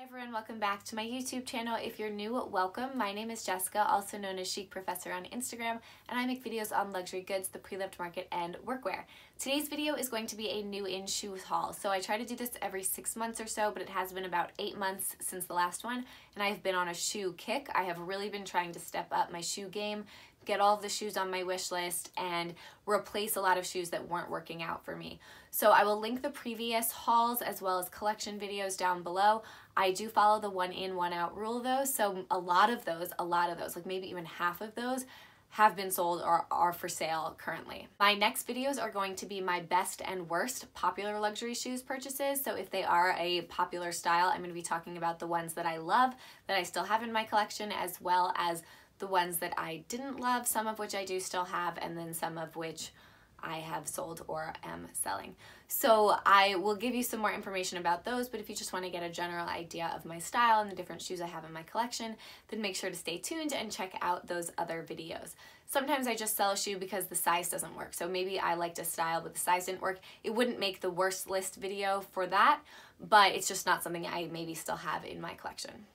Hi everyone, welcome back to my YouTube channel. If you're new, welcome. My name is Jessica, also known as Chic Professor on Instagram, and I make videos on luxury goods, the pre-loved market, and workwear. Today's video is going to be a new in shoes haul. So I try to do this every 6 months or so, but it has been about 8 months since the last one, and I've been on a shoe kick. I have really been trying to step up my shoe game, get all of the shoes on my wish list, and replace a lot of shoes that weren't working out for me. So I will link the previous hauls as well as collection videos down below. I do follow the one in, one out rule though, so a lot of those, like maybe even half of those, have been sold or are for sale currently. My next videos are going to be my best and worst popular luxury shoes purchases. So if they are a popular style, I'm going to be talking about the ones that I love, that I still have in my collection, as well as the ones that I didn't love, some of which I do still have, and then some of which I have sold or am selling. So I will give you some more information about those, but if you just want to get a general idea of my style and the different shoes I have in my collection, then make sure to stay tuned and check out those other videos. Sometimes I just sell a shoe because the size doesn't work. So maybe I liked a style, but the size didn't work. It wouldn't make the worst list video for that, but it's just not something I maybe still have in my collection.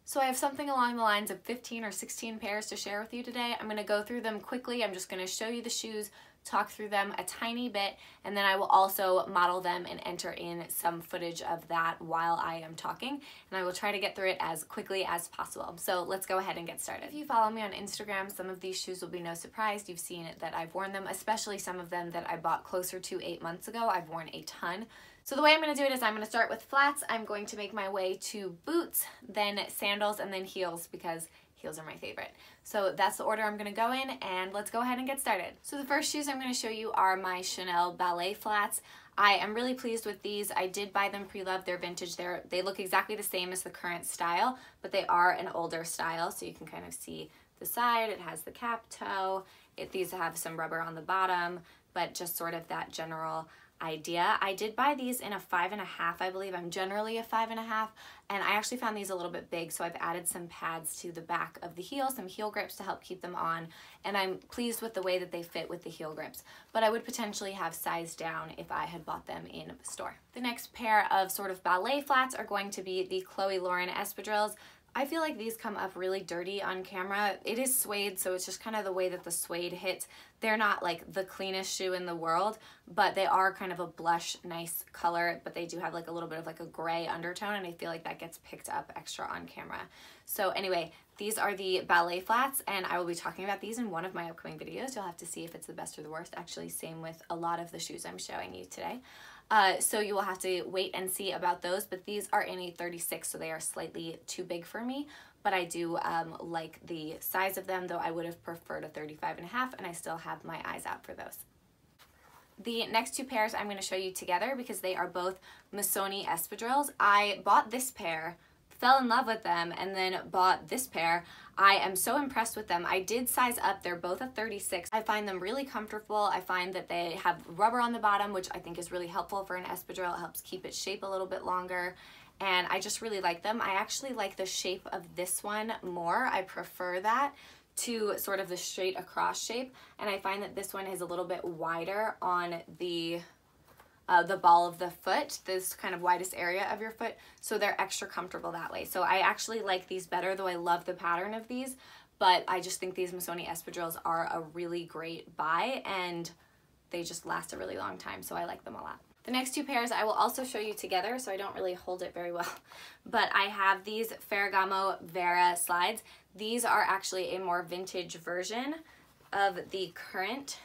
So I have something along the lines of 15 or 16 pairs to share with you today. I'm going to go through them quickly. I'm just going to show you the shoes, talk through them a tiny bit, and then I will also model them and enter in some footage of that while I am talking, and I will try to get through it as quickly as possible. So let's go ahead and get started. If you follow me on Instagram, some of these shoes will be no surprise. You've seen it that I've worn them, especially some of them that I bought closer to 8 months ago. I've worn a ton. So the way I'm going to do it is I'm going to start with flats. I'm going to make my way to boots, then sandals, and then heels, because heels are my favorite. So that's the order I'm going to go in, and let's go ahead and get started. So the first shoes I'm going to show you are my Chanel ballet flats. I am really pleased with these. I did buy them pre-loved. They're vintage. They look exactly the same as the current style, but they are an older style, so you can kind of see the side. It has the cap toe. These have some rubber on the bottom, but just sort of that general idea. I did buy these in a 5.5, I believe. I'm generally a 5.5, and I actually found these a little bit big, so I've added some pads to the back of the heel, some heel grips to help keep them on, and I'm pleased with the way that they fit with the heel grips, but I would potentially have sized down if I had bought them in the store. The next pair of sort of ballet flats are going to be the Chloe Lauren espadrilles. I feel like these come up really dirty on camera. It is suede, so it's just kind of the way that the suede hits. They're not like the cleanest shoe in the world, but they are kind of a blush, nice color, but they do have like a little bit of like a gray undertone, and I feel like that gets picked up extra on camera. So anyway, these are the ballet flats, and I will be talking about these in one of my upcoming videos. You'll have to see if it's the best or the worst. Actually, same with a lot of the shoes I'm showing you today. So you will have to wait and see about those, but these are in a 36, so they are slightly too big for me, but I do like the size of them, though I would have preferred a 35.5, and I still have my eyes out for those. The next two pairs I'm going to show you together because they are both Missoni espadrilles. I bought this pair, fell in love with them, and then bought this pair. I am so impressed with them. I did size up. They're both a 36. I find them really comfortable. I find that they have rubber on the bottom, which I think is really helpful for an espadrille. It helps keep its shape a little bit longer, and I just really like them. I actually like the shape of this one more. I prefer that to sort of the straight across shape, and I find that this one is a little bit wider on the ball of the foot, this kind of widest area of your foot, so they're extra comfortable that way. So I actually like these better, though I love the pattern of these, but I just think these Missoni espadrilles are a really great buy, and they just last a really long time, so I like them a lot. The next two pairs I will also show you together, so I don't really hold it very well, but I have these Ferragamo Vera slides. These are actually a more vintage version of the current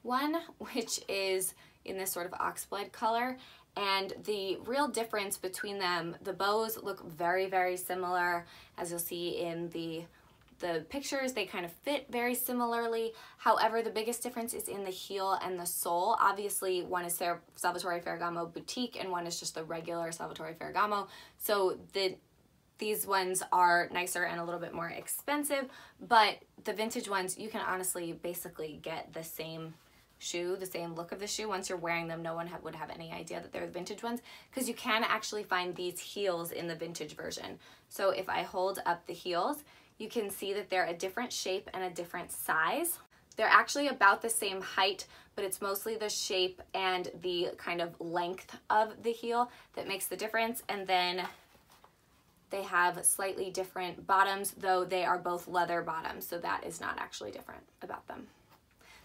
one, which is in this sort of oxblood color, and the real difference between them, the bows look very, very similar. As you'll see in the pictures, they kind of fit very similarly. However, the biggest difference is in the heel and the sole. Obviously, one is Salvatore Ferragamo Boutique, and one is just the regular Salvatore Ferragamo. So these ones are nicer and a little bit more expensive, but the vintage ones, you can honestly basically get the same shoe, the same look of the shoe. Once you're wearing them, no one would have any idea that they're the vintage ones, because you can actually find these heels in the vintage version. So if I hold up the heels, you can see that they're a different shape and a different size. They're actually about the same height, but it's mostly the shape and the kind of length of the heel that makes the difference. And then They have slightly different bottoms, though they are both leather bottoms, so that is not actually different about them.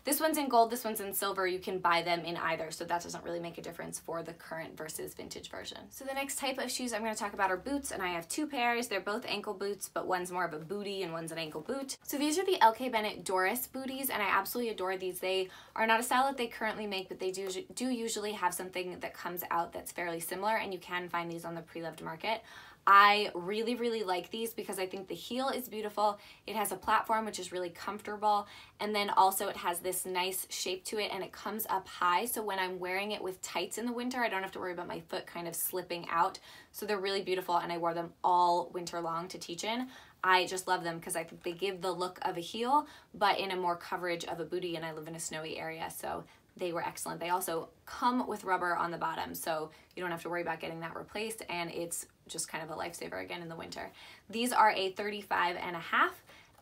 This one's in gold, this one's in silver. You can buy them in either, so that doesn't really make a difference for the current versus vintage version. So the next type of shoes I'm going to talk about are boots, and I have two pairs. They're both ankle boots, but one's more of a bootie and one's an ankle boot. So these are the LK Bennett Doris booties, and I absolutely adore these. They are not a style that they currently make, but they do usually have something that comes out that's fairly similar, and you can find these on the pre-loved market. I really, really like these because I think the heel is beautiful. It has a platform which is really comfortable, and then also it has this nice shape to it, and it comes up high, so when I'm wearing it with tights in the winter, I don't have to worry about my foot kind of slipping out. So they're really beautiful, and I wore them all winter long to teach in. I just love them because I think they give the look of a heel, but in a more coverage of a bootie, and I live in a snowy area, so they were excellent. They also come with rubber on the bottom, so you don't have to worry about getting that replaced, and it's just kind of a lifesaver again in the winter. These are a 35.5,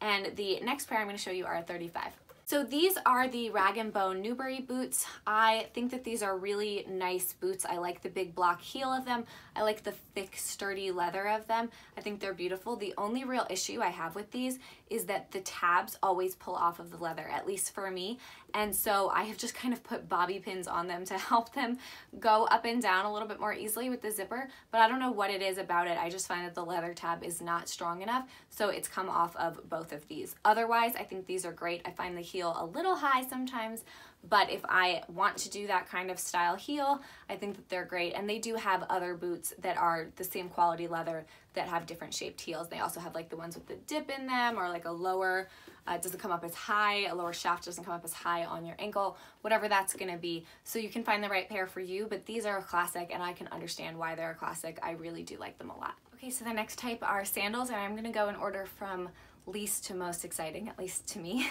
and the next pair I'm going to show you are a 35. So these are the Rag & Bone Newbury boots. I think that these are really nice boots. I like the big block heel of them. I like the thick, sturdy leather of them. I think they're beautiful. The only real issue I have with these is that the tabs always pull off of the leather, at least for me. And so I have just kind of put bobby pins on them to help them go up and down a little bit more easily with the zipper, but I don't know what it is about it. I just find that the leather tab is not strong enough, so it's come off of both of these. Otherwise, I think these are great. I find the heel a little high sometimes, but if I want to do that kind of style heel, I think that they're great. And they do have other boots that are the same quality leather that have different shaped heels. They also have like the ones with the dip in them, or like a lower, it doesn't come up as high, a lower shaft doesn't come up as high on your ankle, whatever that's gonna be. So you can find the right pair for you, but these are a classic, and I can understand why they're a classic. I really do like them a lot. Okay, so the next type are sandals, and I'm gonna go in order from least to most exciting, at least to me.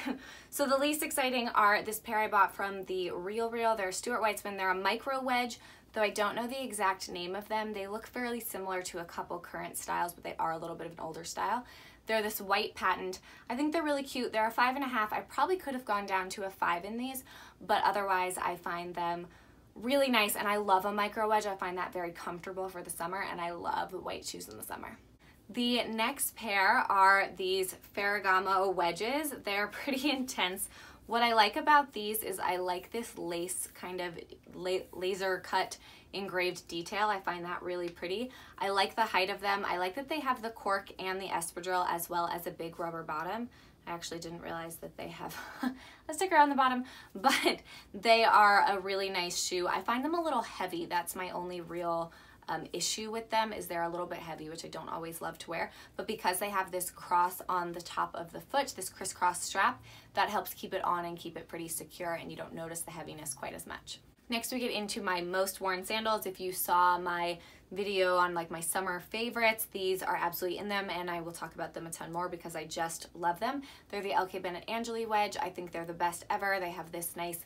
So the least exciting are this pair I bought from the Real. They're Stuart Weitzman. They're a micro wedge, though I don't know the exact name of them. They look fairly similar to a couple current styles, but they are a little bit of an older style. They're this white patent. I think they're really cute. They're a 5.5. I probably could have gone down to a 5 in these, but otherwise I find them really nice, and I love a micro wedge. I find that very comfortable for the summer, and I love white shoes in the summer. The next pair are these Ferragamo wedges. They're pretty intense. What I like about these is I like this lace kind of laser cut engraved detail. I find that really pretty. I like the height of them. I like that they have the cork and the espadrille as well as a big rubber bottom. I actually didn't realize that they have a sticker on the bottom, but they are a really nice shoe. I find them a little heavy. That's my only real issue with them, is they're a little bit heavy, which I don't always love to wear, but because they have this cross on the top of the foot, this crisscross strap, that helps keep it on and keep it pretty secure, and you don't notice the heaviness quite as much. Next we get into my most worn sandals. If you saw my video on like my summer favorites, these are absolutely in them, and I will talk about them a ton more because I just love them. They're the LK Bennett Angeli wedge. I think they're the best ever. They have this nice,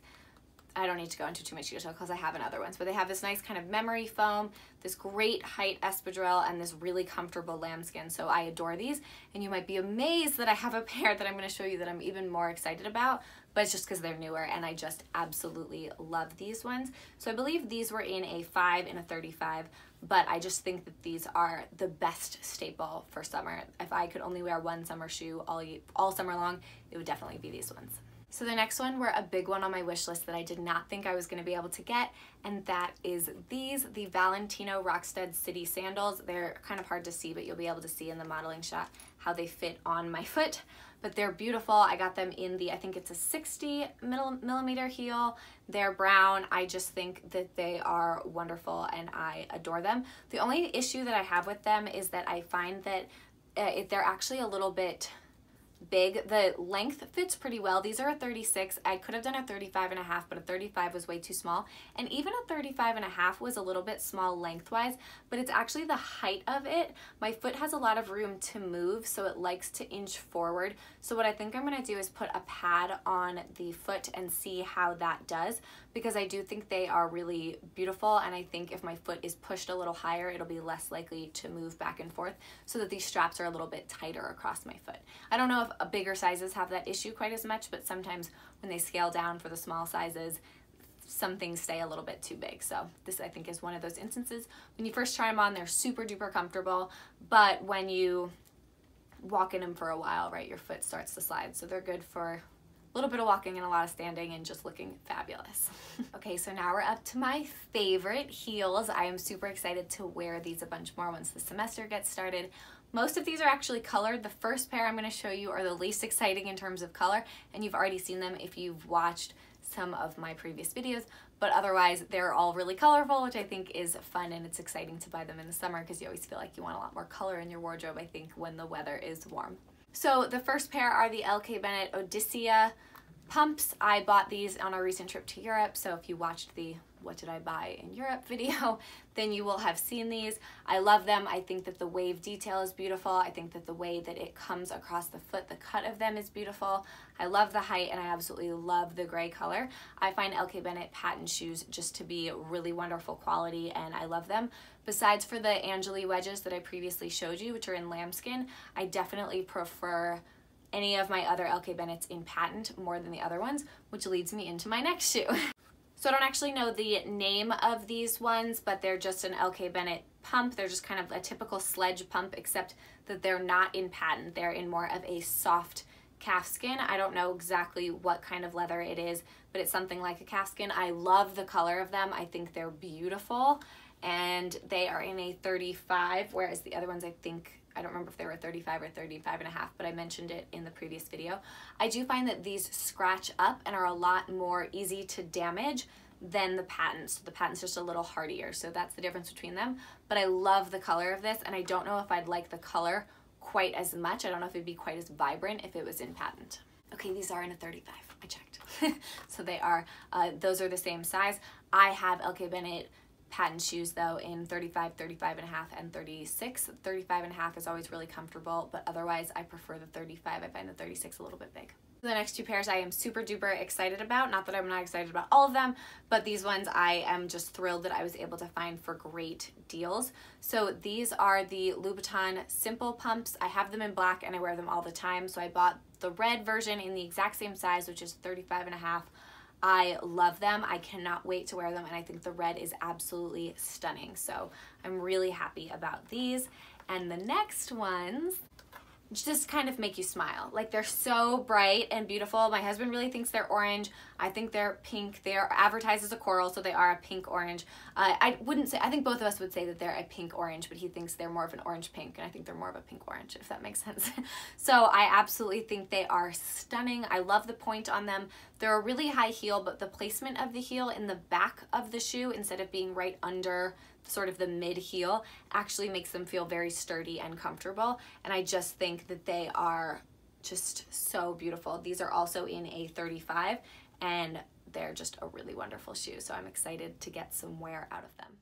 I don't need to go into too much detail because I have in other ones, but they have this nice kind of memory foam, this great height espadrille, and this really comfortable lambskin. So I adore these, and you might be amazed that I have a pair that I'm going to show you that I'm even more excited about, but it's just because they're newer, and I just absolutely love these ones. So I believe these were in a 5 and a 35, but I just think that these are the best staple for summer. If I could only wear one summer shoe all summer long, it would definitely be these ones. So the next one were a big one on my wish list that I did not think I was going to be able to get, and that is these, the Valentino Rockstud City sandals. They're kind of hard to see, but you'll be able to see in the modeling shot how they fit on my foot, but they're beautiful. I got them in the, I think it's a 60 millimeter heel. They're brown. I just think that they are wonderful, and I adore them. The only issue that I have with them is that I find that they're actually a little bit big. The length fits pretty well. These are a 36. I could have done a 35.5, but a 35 was way too small. And even a 35.5 was a little bit small lengthwise, but it's actually the height of it. My foot has a lot of room to move, so it likes to inch forward. So what I think I'm gonna do is put a pad on the foot and see how that does, because I do think they are really beautiful, and I think if my foot is pushed a little higher, it'll be less likely to move back and forth, so that these straps are a little bit tighter across my foot. I don't know if bigger sizes have that issue quite as much, but sometimes when they scale down for the small sizes, some things stay a little bit too big. So this, I think, is one of those instances. When you first try them on, they're super duper comfortable, but when you walk in them for a while, right, your foot starts to slide. So they're good for a little bit of walking and a lot of standing and just looking fabulous. Okay, so now we're up to my favorite heels. I am super excited to wear these a bunch more once the semester gets started. Most of these are actually colored. The first pair I'm going to show you are the least exciting in terms of color, and you've already seen them if you've watched some of my previous videos, but otherwise they're all really colorful, which I think is fun, and it's exciting to buy them in the summer because you always feel like you want a lot more color in your wardrobe, I think, when the weather is warm. So the first pair are the LK Bennett Odysseia pumps. I bought these on our recent trip to Europe, so if you watched the what did I buy in Europe video, then you will have seen these. I love them. I think that the wave detail is beautiful. I think that the way that it comes across the foot, the cut of them is beautiful. I love the height, and I absolutely love the gray color. I find LK Bennett patent shoes just to be really wonderful quality, and I love them. Besides for the Angeli wedges that I previously showed you, which are in lambskin, I definitely prefer any of my other LK Bennetts in patent more than the other ones, which leads me into my next shoe. So I don't actually know the name of these ones, but they're just an LK Bennett pump. They're just kind of a typical sledge pump, except that they're not in patent. They're in more of a soft calfskin. I don't know exactly what kind of leather it is, but it's something like a calfskin. I love the color of them. I think they're beautiful, and they are in a 35, whereas the other ones, I think, I don't remember if they were 35 or 35 and a half, but I mentioned it in the previous video. I do find that these scratch up and are a lot more easy to damage than the patents. The patent's just a little hardier, so that's the difference between them. But I love the color of this, and I don't know if I'd like the color quite as much. I don't know if it'd be quite as vibrant if it was in patent. Okay, these are in a 35, I checked. So they are, those are the same size. I have LK Bennett patent shoes though in 35, 35 and a half, and 36. 35 and a half is always really comfortable, but otherwise I prefer the 35. I find the 36 a little bit big. The next two pairs I am super duper excited about. Not that I'm not excited about all of them, but these ones I am just thrilled that I was able to find for great deals. So these are the Louboutin Simple Pumps. I have them in black and I wear them all the time. So I bought the red version in the exact same size, which is 35 and a half. I love them. I cannot wait to wear them, and I think the red is absolutely stunning. So I'm really happy about these. And the next ones just kind of make you smile. Like, they're so bright and beautiful. My husband really thinks they're orange. I think they're pink. They are advertised as a coral, so they are a pink orange. I wouldn't say, I think both of us would say that they're a pink orange, but he thinks they're more of an orange pink, and I think they're more of a pink orange, if that makes sense. So I absolutely think they are stunning. I love the point on them. They're a really high heel, but the placement of the heel in the back of the shoe, instead of being right under sort of the mid heel, actually makes them feel very sturdy and comfortable. And I just think that they are just so beautiful. These are also in a 35, and they're just a really wonderful shoe. So I'm excited to get some wear out of them.